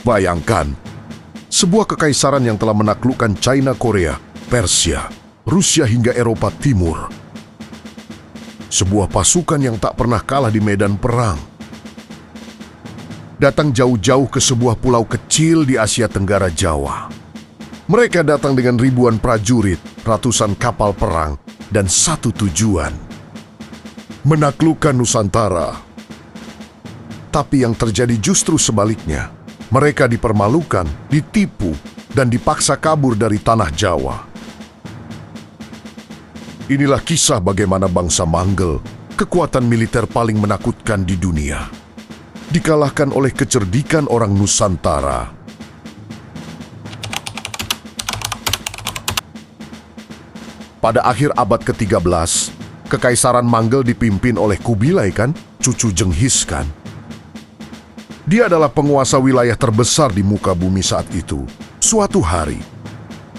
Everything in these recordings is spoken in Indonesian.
Bayangkan, sebuah kekaisaran yang telah menaklukkan China, Korea, Persia, Rusia hingga Eropa Timur. Sebuah pasukan yang tak pernah kalah di medan perang. Datang jauh-jauh ke sebuah pulau kecil di Asia Tenggara Jawa. Mereka datang dengan ribuan prajurit, ratusan kapal perang, dan satu tujuan: menaklukkan Nusantara. Tapi yang terjadi justru sebaliknya. Mereka dipermalukan, ditipu, dan dipaksa kabur dari tanah Jawa. Inilah kisah bagaimana bangsa Manggel, kekuatan militer paling menakutkan di dunia, dikalahkan oleh kecerdikan orang Nusantara. Pada akhir abad ke-13, Kekaisaran Manggel dipimpin oleh Kubilai Khan, cucu Jenghis Khan. Dia adalah penguasa wilayah terbesar di muka bumi saat itu. Suatu hari,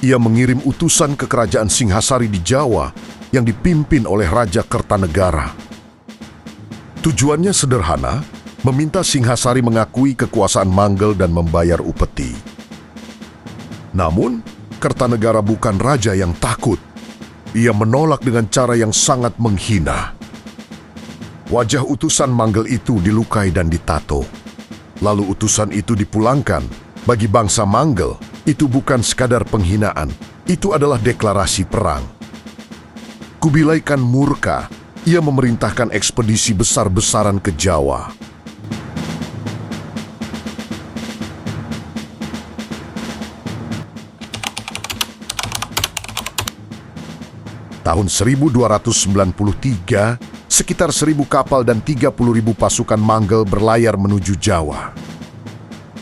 ia mengirim utusan ke kerajaan Singhasari di Jawa yang dipimpin oleh Raja Kertanegara. Tujuannya sederhana, meminta Singhasari mengakui kekuasaan Manggel dan membayar upeti. Namun, Kertanegara bukan raja yang takut. Ia menolak dengan cara yang sangat menghina. Wajah utusan Manggel itu dilukai dan ditato. Lalu utusan itu dipulangkan. Bagi bangsa Manggel, itu bukan sekadar penghinaan, itu adalah deklarasi perang. Kubilai Khan murka, ia memerintahkan ekspedisi besar-besaran ke Jawa. Tahun 1293, sekitar 1.000 kapal dan 30.000 pasukan Manggel berlayar menuju Jawa.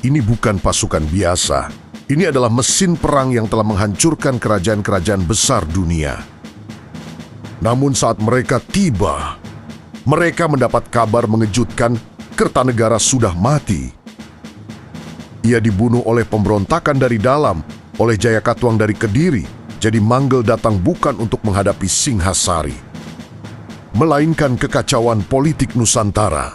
Ini bukan pasukan biasa. Ini adalah mesin perang yang telah menghancurkan kerajaan-kerajaan besar dunia. Namun saat mereka tiba, mereka mendapat kabar mengejutkan, Kertanegara sudah mati. Ia dibunuh oleh pemberontakan dari dalam, oleh Jayakatwang dari Kediri. Jadi Manggel datang bukan untuk menghadapi Singhasari, melainkan kekacauan politik Nusantara.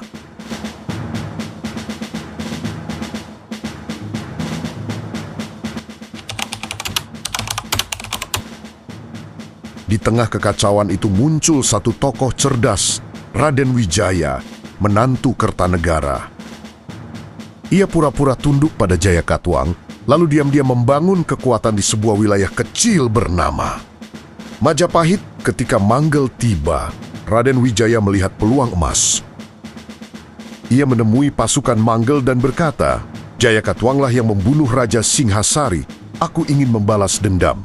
Di tengah kekacauan itu muncul satu tokoh cerdas, Raden Wijaya, menantu Kertanegara. Ia pura-pura tunduk pada Jayakatwang, lalu diam-diam membangun kekuatan di sebuah wilayah kecil bernama Majapahit. Ketika Manggel tiba, Raden Wijaya melihat peluang emas. Ia menemui pasukan Manggel dan berkata, "Jayakatwanglah yang membunuh Raja Singhasari. Aku ingin membalas dendam.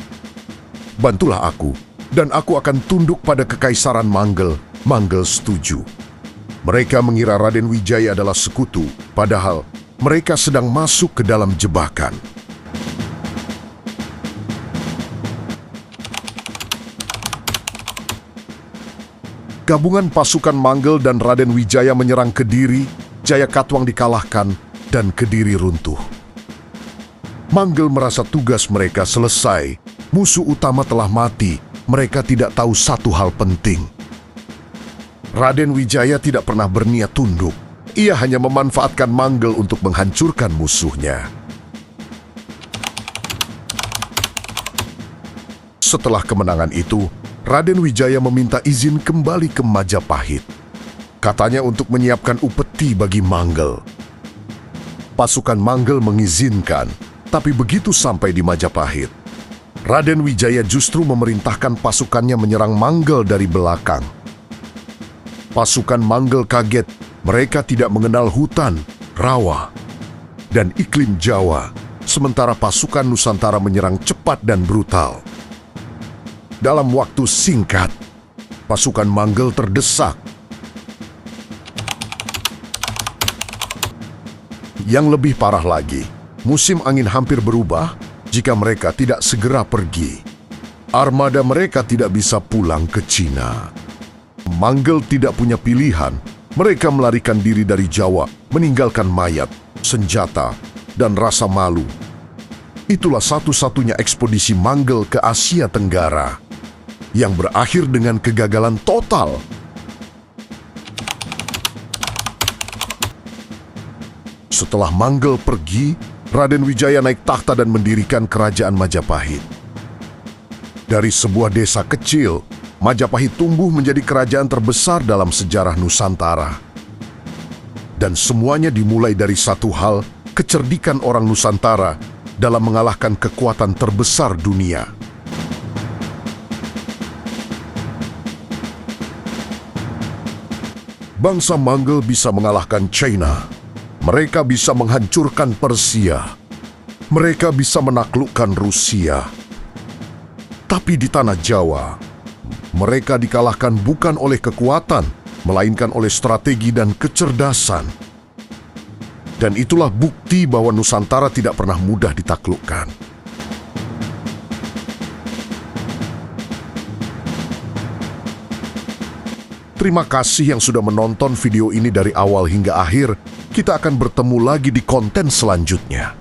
Bantulah aku, dan aku akan tunduk pada kekaisaran Manggel." Manggel setuju. Mereka mengira Raden Wijaya adalah sekutu, padahal mereka sedang masuk ke dalam jebakan. Gabungan pasukan Manggel dan Raden Wijaya menyerang Kediri, Jayakatwang dikalahkan, dan Kediri runtuh. Manggel merasa tugas mereka selesai. Musuh utama telah mati. Mereka tidak tahu satu hal penting. Raden Wijaya tidak pernah berniat tunduk. Ia hanya memanfaatkan Manggel untuk menghancurkan musuhnya. Setelah kemenangan itu, Raden Wijaya meminta izin kembali ke Majapahit. Katanya untuk menyiapkan upeti bagi Manggel. Pasukan Manggel mengizinkan, tapi begitu sampai di Majapahit, Raden Wijaya justru memerintahkan pasukannya menyerang Manggel dari belakang. Pasukan Manggel kaget. Mereka tidak mengenal hutan, rawa, dan iklim Jawa, sementara pasukan Nusantara menyerang cepat dan brutal. Dalam waktu singkat, pasukan Manggel terdesak. Yang lebih parah lagi, musim angin hampir berubah jika mereka tidak segera pergi. Armada mereka tidak bisa pulang ke Cina. Manggel tidak punya pilihan. Mereka melarikan diri dari Jawa, meninggalkan mayat, senjata, dan rasa malu. Itulah satu-satunya ekspedisi Manggel ke Asia Tenggara yang berakhir dengan kegagalan total. Setelah Manggel pergi, Raden Wijaya naik takhta dan mendirikan kerajaan Majapahit. Dari sebuah desa kecil, Majapahit tumbuh menjadi kerajaan terbesar dalam sejarah Nusantara. Dan semuanya dimulai dari satu hal, kecerdikan orang Nusantara dalam mengalahkan kekuatan terbesar dunia. Bangsa Manggel bisa mengalahkan China. Mereka bisa menghancurkan Persia. Mereka bisa menaklukkan Rusia. Tapi di tanah Jawa, mereka dikalahkan bukan oleh kekuatan, melainkan oleh strategi dan kecerdasan. Dan itulah bukti bahwa Nusantara tidak pernah mudah ditaklukkan. Terima kasih yang sudah menonton video ini dari awal hingga akhir. Kita akan bertemu lagi di konten selanjutnya.